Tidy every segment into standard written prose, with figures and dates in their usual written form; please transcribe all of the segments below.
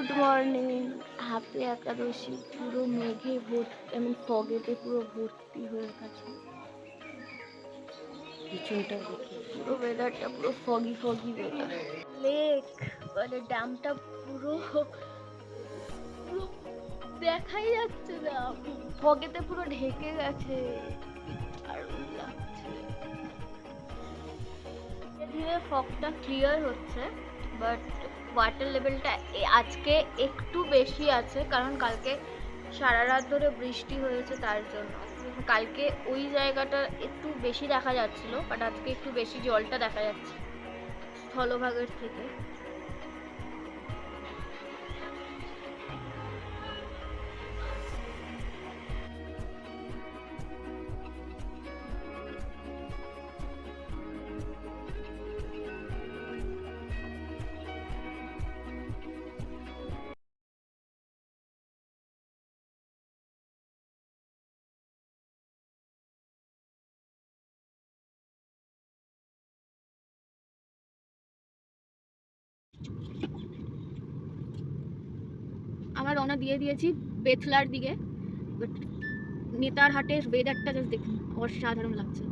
Good morning, happy একাদশী। পুরো মেঘে ভর্তি, ফগেতে পুরো ভর্তি হয়ে গেছে। পিছনটা পুরো ওয়েদারটা পুরো ফগি ফগি ওয়েদার। লেক মানে ড্যামটা পুরো পুরো দেখাই যাচ্ছে না, ফগেতে পুরো ঢেকে গেছে। দারুণ লাগছে। ধীরে ধীরে ফগটা ক্লিয়ার হচ্ছে, বাট ওয়াটার লেভেলটা আজকে একটু বেশি আছে, কারণ কালকে সারা রাত ধরে বৃষ্টি হয়েছে, তার জন্য কালকে ওই জায়গাটা একটু বেশি দেখা যাচ্ছিল, বাট আজকে একটু বেশি জলটা দেখা যাচ্ছে স্থলভাগের থেকে। আমরা রওনা দিয়ে দিয়েছি বেথলার দিকে, বাট নেতারহাটের ওয়েদারটা জাস্ট দেখুন, অসাধারণ লাগছে।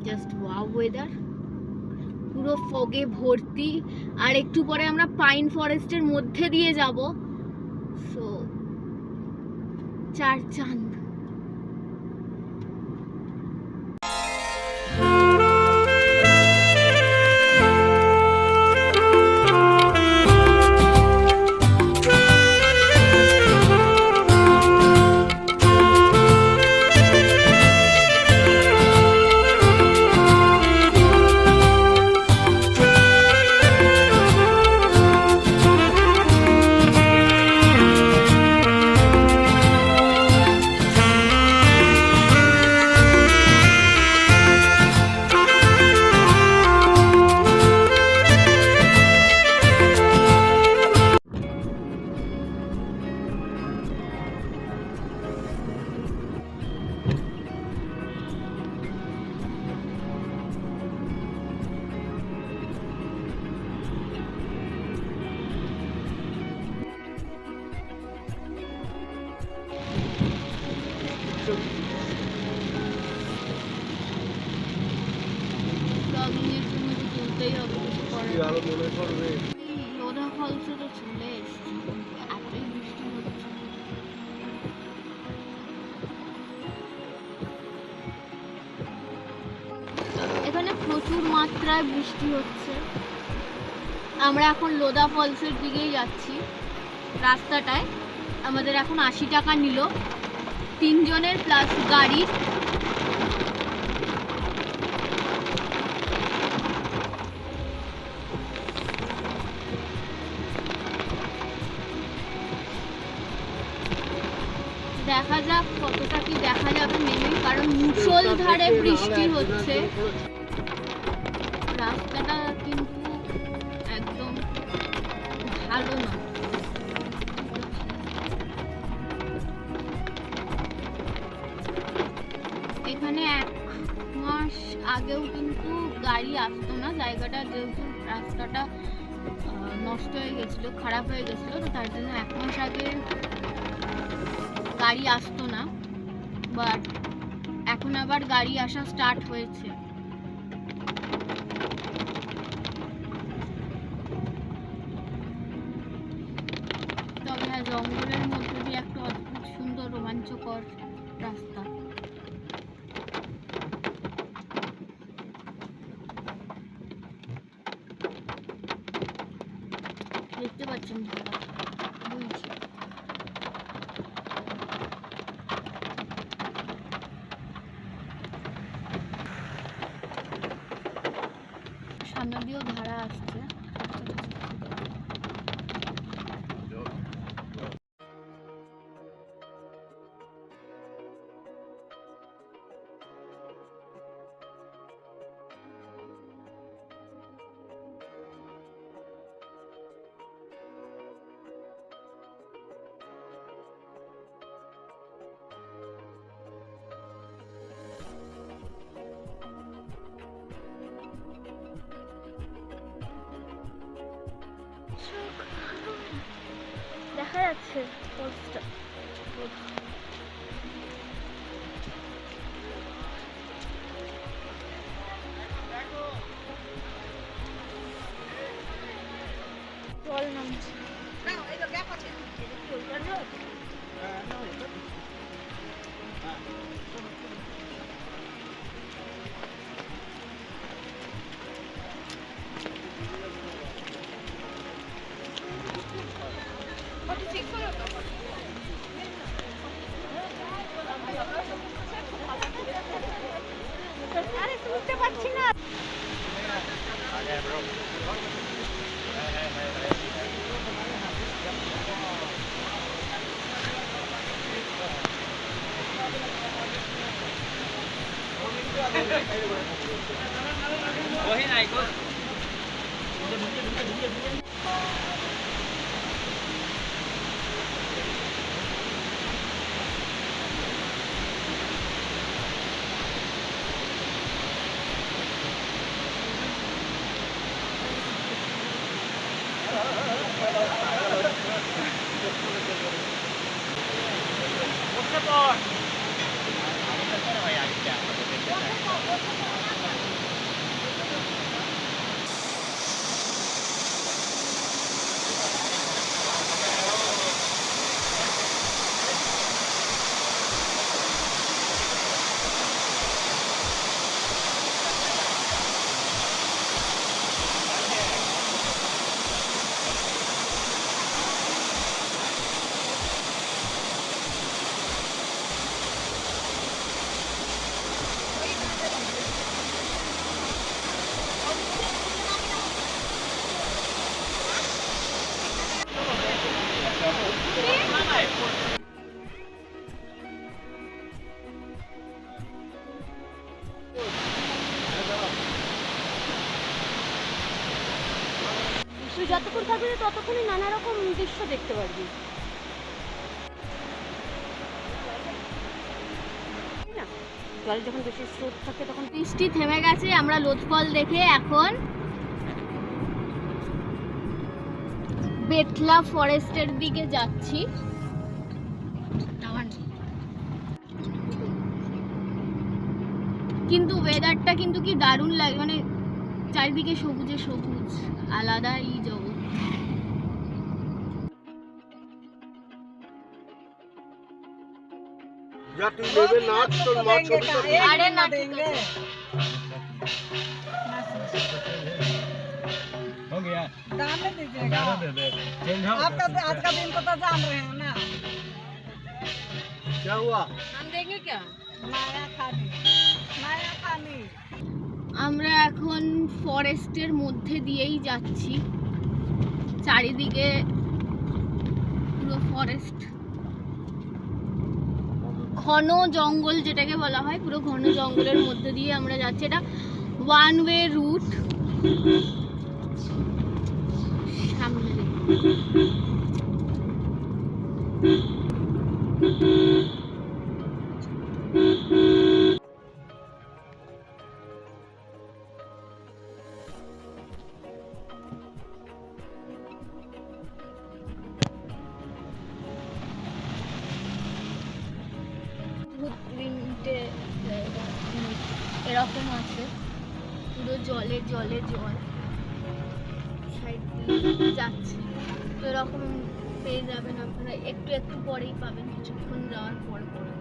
জাস্ট ওয়াও ওয়েদার, পুরো ফগে ভর্তি। আর একটু পরে আমরা পাইন ফরেস্টের মধ্যে দিয়ে যাব, সো চার চাঁদ। লোধা ফলসে তো চলে এসছি, এতই বৃষ্টি হচ্ছে। এখানে প্রচুর মাত্রায় বৃষ্টি হচ্ছে। আমরা এখন লোধা ফলসের দিকেই যাচ্ছি। রাস্তাটায় আমাদের এখন 80 টাকা নিল, 3 জনের প্লাস গাড়ি। দেখা যাক কতটা কি দেখা যাবে নেমে, কারণ মুষলধারে বৃষ্টি হচ্ছে। রাস্তাটা কিন্তু একদম ভালো না। এখানে 1 মাস আগেও কিন্তু গাড়ি আসতো না, জায়গাটা যেহেতু রাস্তাটা নষ্ট হয়ে গেছিলো, খারাপ হয়ে গেছিলো, তো তার জন্য 1 মাস আগে গাড়ি আসতো না, বাট এখন আবার গাড়ি আসা স্টার্ট হয়েছে। তবে হ্যাঁ, জঙ্গলের মধ্যে দিয়ে একটা অদ্ভুত সুন্দর রোমাঞ্চকর রাস্তা। দেখতে পাচ্ছেন সামনে দিয়েও ধারা আসছে। আছে পোস্টটা। জল নামছে। আরে তুলতে পারছি না। তুই যতক্ষণ থাকবি ততক্ষণই নানা রকম দৃশ্য দেখতে পারবি। জলে যখন বেশি স্রোত থাকে তখন বৃষ্টি থেমে গেছে। আমরা লোথফল দেখে এখন বেতলা ফরেস্টের দিকে যাচ্ছি। কিন্তু ওয়েদারটা কিন্তু কি দারুণ লাগে, মানে চারিদিকে সবুজে সবুজ, আলাদাই জগৎ। अरे ना देंगे हो गया दाम में दीजिएगा। दे दे चेंज हो आपका आज का दिन को तो जान रहे हैं ना। क्या हुआ हम देंगे क्या? नया खानी, नया खानी। আমরা এখন ফরেস্টের মধ্যে দিয়েই যাচ্ছি। চারিদিকে পুরো ফরেস্ট, ঘন জঙ্গল যেটাকে বলা হয়, পুরো ঘন জঙ্গলের মধ্যে দিয়ে আমরা যাচ্ছি। এটা ওয়ান ওয়ে রুট। সামনে এরকম আছে, পুরো জলে জলে জল, সাইড দিয়ে যাচ্ছে। তো এরকম পেয়ে যাবেন আপনারা, একটু একটু পরেই পাবেন, কিছুক্ষণ যাওয়ার পর পরে।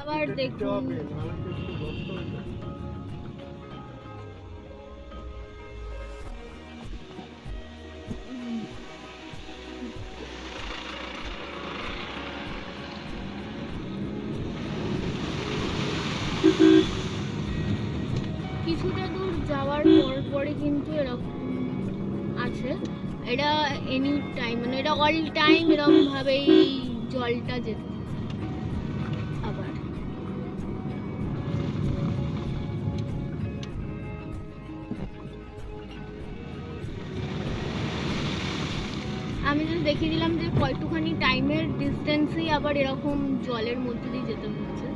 আবার দেখুন কিছুটা দূর যাওয়ার পর পরে কিন্তু এরকম আছে। এটা এনি টাইম, মানে এটা অল টাইম এরকম ভাবেই জলটা যেতে। আবার আমি যদি দেখিয়ে দিলাম যে কয়টুখানি টাইমের ডিস্টেন্সেই আবার এরকম জলের মধ্যে দিয়ে যেতে হচ্ছে।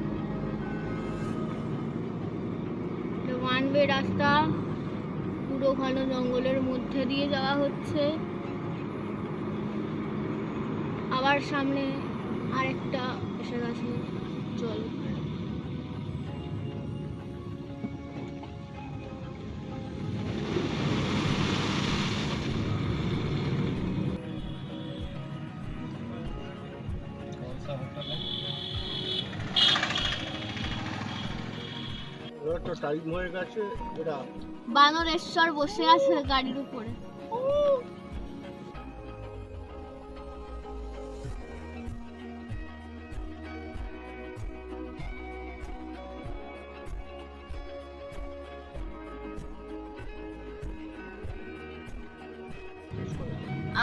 ওয়ান ওয়ে রাস্তা, পুরো ঘন জঙ্গলের মধ্যে দিয়ে যাওয়া হচ্ছে। আবার সামনে আরেকটা এসে গেছে জল। कौन सा होटल है? তো টাইম হয়ে গেছে এরা বানরেশ্বর বসে আছে গাড়ির উপরে।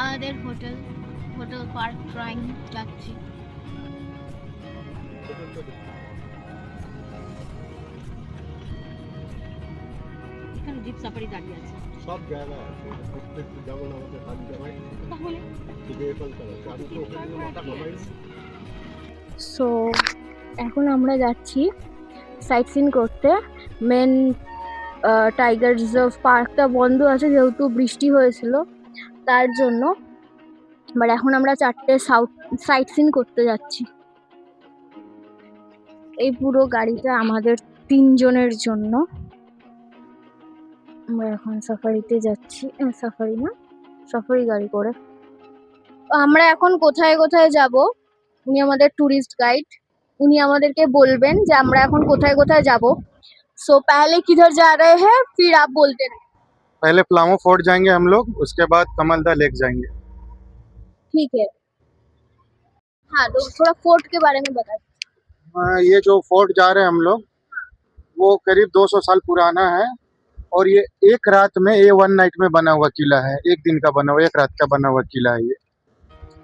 আমাদের হোটেল পার্ক ট্রাইং যাচ্ছি। এখানে জিপ সাফারি দাঁড়িয়ে আছে। সব জায়গা আছে, প্রত্যেক যেমন আমাদের হাজি জামাই তাহলে দিয়ে ফেলতে হবে। আমি তো ওখানে মাথা ঘামাই। সো এখন আমরা যাচ্ছি সাইট সিন করতে। মেন টাইগার রিজার্ভ পার্কটা বন্ধ আছে যেহেতু বৃষ্টি হয়েছিল তার জন্য। বাট এখন আমরা 4টে সাইট সিন করতে যাচ্ছি। এই পুরো গাড়িটা আমাদের 3 জনের জন্য। আমরা এখন সাফারিতে যাচ্ছি, সাফারি গাড়ি করে। আমরা এখন কোথায় কোথায় যাব, উনি আমাদের ট্যুরিস্ট গাইড, উনি আমাদেরকে বলবেন যে আমরা এখন কোথায় কোথায় যাব। सो पहले किधर जा रहे हैं फिर आप बोलते रहे। पहले प्लामो फोर्ट जाएंगे हम लोग, उसके बाद कमलदा लेक जाएंगे। ठीक है, हाँ तो थोड़ा फोर्ट के बारे में बता। ये जो फोर्ट जा रहे हैं हम लोग वो करीब 200 साल पुराना है और ये एक रात में, ये 1 नाइट में बना हुआ किला है। एक दिन का बना हुआ, एक रात का बना हुआ किला है ये।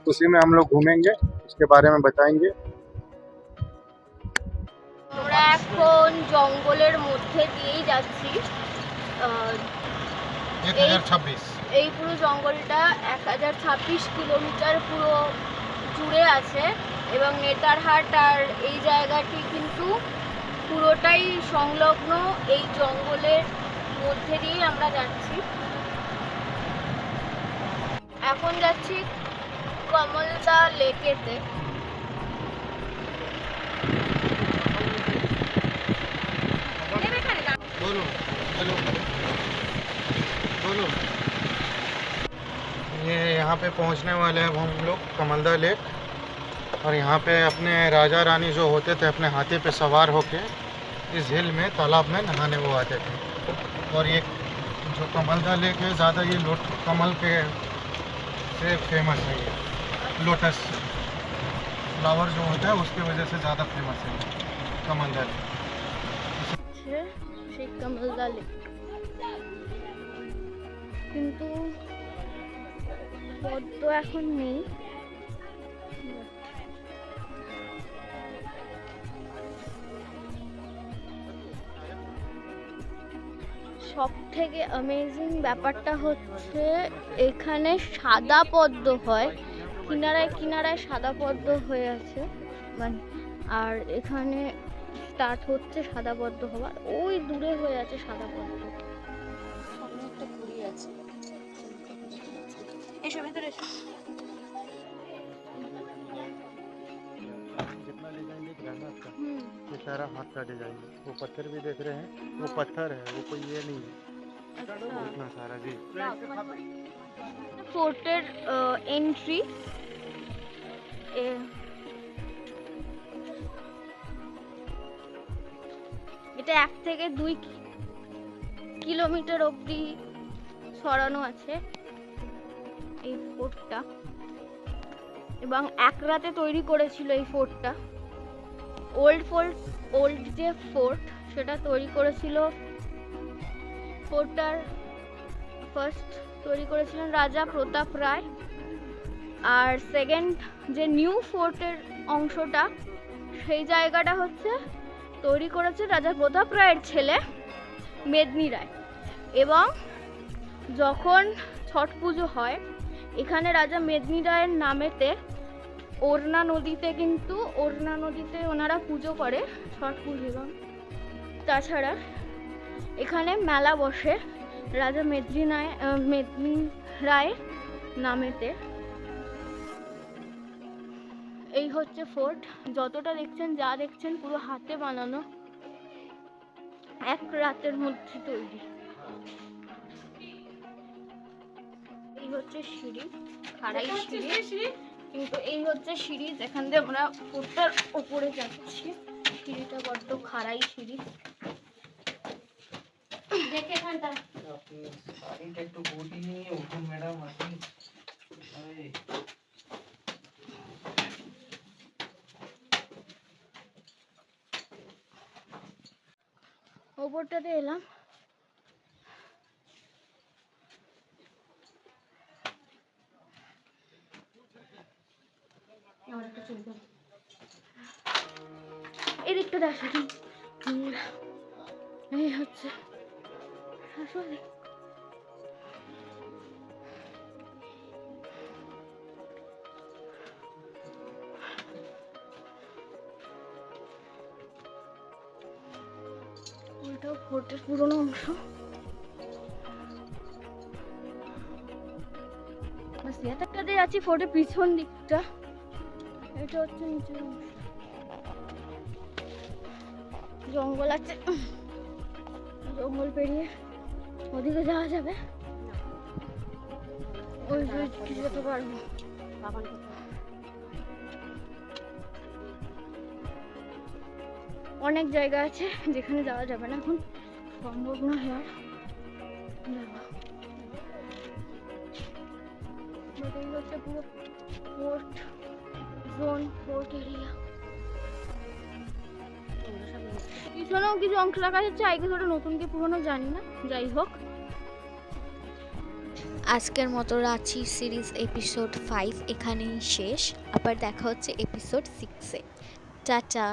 उसी में हम लोग घूमेंगे, उसके बारे में बताएंगे। আমরা এখন জঙ্গলের মধ্যে দিয়েই যাচ্ছি। 1026 এই পুরো জঙ্গলটা 1026 কিলোমিটার পুরো জুড়ে আছে এবং নেতারহাট আর এই জায়গাটি কিন্তু পুরোটাই সংলগ্ন এই জঙ্গলের মধ্যে দিয়েই আমরা যাচ্ছি। এখন যাচ্ছি কমলদা লেকেতে। बोलो हेलो बोलो। ये यहाँ पे पहुँचने वाले हैं हम लोग कमलदा लेक, और यहाँ पे अपने राजा रानी जो होते थे अपने हाथी पे सवार होके इस हिल में तालाब में नहाने वो आते थे। और ये जो कमलदा लेक है ज़्यादा ये कमल के से फेमस है। ये लोटस फ्लावर जो होता है उसकी वजह से ज़्यादा फेमस है कमलदा लेक। সেই কমলদা লেক, কিন্তু পদ্ম এখন নেই। সব থেকে অ্যামেজিং ব্যাপারটা হচ্ছে এখানে সাদা পদ্ম হয়, কিনারায় কিনারায় সাদা পদ্ম হয়ে আছে মানে, আর এখানে স্টার্ট হচ্ছে সাদা পদ্ম হওয়ার। ওই দূরে হয়ে আছে সাদা পদ্ম। সামনে একটা পুরী আছে, এসো ভেতরে এসো। जितना डिजाइन दिख रहा है ना आपका, ये सारा हाथ का डिजाइन है। वो पत्थर भी देख रहे हैं, वो पत्थर है, वो कोई ये नहीं है। इतना सारा जी। ফোর্টের এন্ট্রি, এটা 1 থেকে 2 কিলোমিটার অবধি ছড়ানো আছে এই ফোর্টটা, এবং 1 রাতে তৈরি করেছিল এই ফোর্টটা। ওল্ড যে ফোর্ট সেটা তৈরি করেছিল, ফোর্টটার ফার্স্ট তৈরি করেছিলেন রাজা প্রতাপ রায়, আর সেকেন্ড যে নিউ ফোর্টের অংশটা সেই জায়গাটা হচ্ছে তৈরি করেছে রাজা প্রতাপ রায়ের ছেলে মেদিনী রায়। এবং যখন ছট পুজো হয় এখানে রাজা মেদিনী রায়ের নামেতে ওরনা নদীতে ওনারা পুজো করে ছট পুজো। এবং তাছাড়া এখানে মেলা বসে রাজা মেদিনী রায়ের নামেতে। এই হচ্ছে ফোর্ট। যতটা দেখছেন, যা দেখছেন পুরো হাতে বানানো, এক রাতের মধ্যে তৈরি। এই হচ্ছে সিঁড়ি, খাড়াই সিঁড়ি, কিন্তু এই হচ্ছে সিঁড়ি যেখান দিয়ে আমরা ফোর্টটার উপরে যাচ্ছি। সিঁড়িটা বড্ড খাড়াই সিঁড়ি। দেখে এখানটা আপনি শাড়িটা একটু গুটিয়ে নিয়ে উঠুন ম্যাডাম। আপনি আরে ওপরটাতে এলাম। এদিকটা দেখা এই হচ্ছে আসলে ওইটাও ফোর্টের পুরোনো অংশ। সিয়াটারটাতে আছি ফোর্টের পিছন দিকটা। এটা হচ্ছে নিচের অংশ। জঙ্গল আছে, জঙ্গল পেরিয়ে ওদিকে যাওয়া যাবে। ওই কিছু যেতে পারবো। অনেক জায়গা আছে যেখানে যাওয়া যাবে না, এখন সম্ভব না হওয়ার যাওয়া। এটাই হচ্ছে পুরো ফোর্ট জোন, ফোর্ট এরিয়া। পিছনেও কিছু অংশ দেখা যাচ্ছে, আগে ধরো নতুন কি পুরনো জানি না। যাই হোক, আজকের মতো রাঁচি সিরিজ এপিসোড 5 এখানেই শেষ। আবার দেখা হচ্ছে এপিসোড 6-এ। টাটা।